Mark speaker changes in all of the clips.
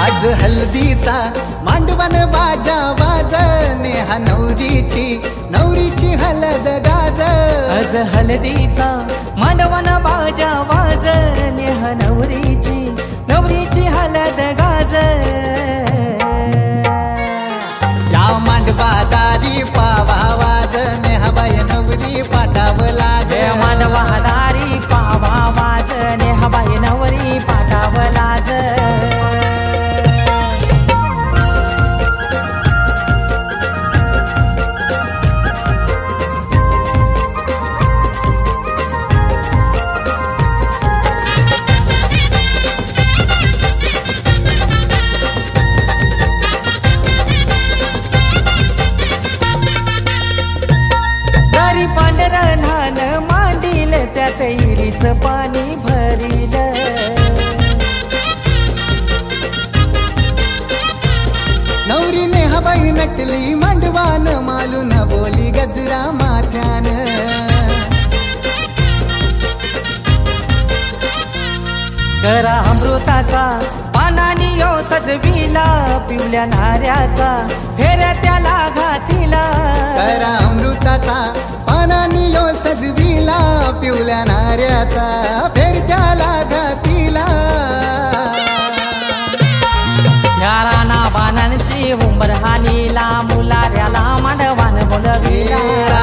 Speaker 1: आज हल्दीचा मांडवण बाजा वाज नेहा नवरीची हलद गाज।
Speaker 2: आज हल्दीचा मांडवण बाजा वाज नेहा नवरीची हलद गाज।
Speaker 1: या मांडवा दारी पावा वाज नेहाबाई नवरी पाटाव लाज।
Speaker 2: मांडवा दारी पावा वाज नेहाबाई नवरी पाटाव लाज। पांढरणान मांडील त्यात इरीच पाणी भरील।
Speaker 1: नवरी नेहाबाई नटली मांडवान मालून बोली गजरा माथ्यान।
Speaker 2: करा अमृताचा पानानी यो सजविला पिवल्या नाऱ्याचा फेऱ्या त्याला घातीला।
Speaker 1: करा अमृताचा पानानी यो सजविला पिवल्या नाऱ्याचा फेर त्याला घातीला।
Speaker 2: या राणा बाणांशी उंबरहानीला मुलाऱ्याला मांडवान बोलविला।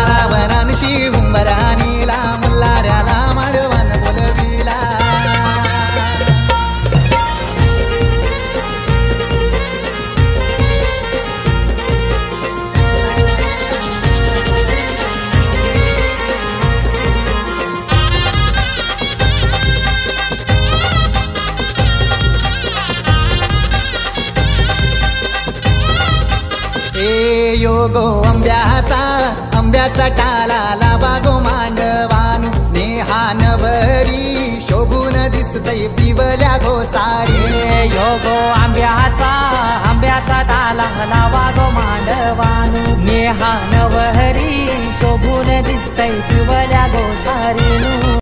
Speaker 1: रावणांशी उंबरहानीला मुलाऱ्याला मांडवान बोलविला। योगो आंब्याचा टाला लावा गो मांडवानू। नेहा नवरी शोभून दिसतय पिवल्या घोसारी।
Speaker 2: योगो आंब्याचा टाला लावा गो मांडवानू। नेहा नवरी शोभून दिसतय पिवल्या घोसारी।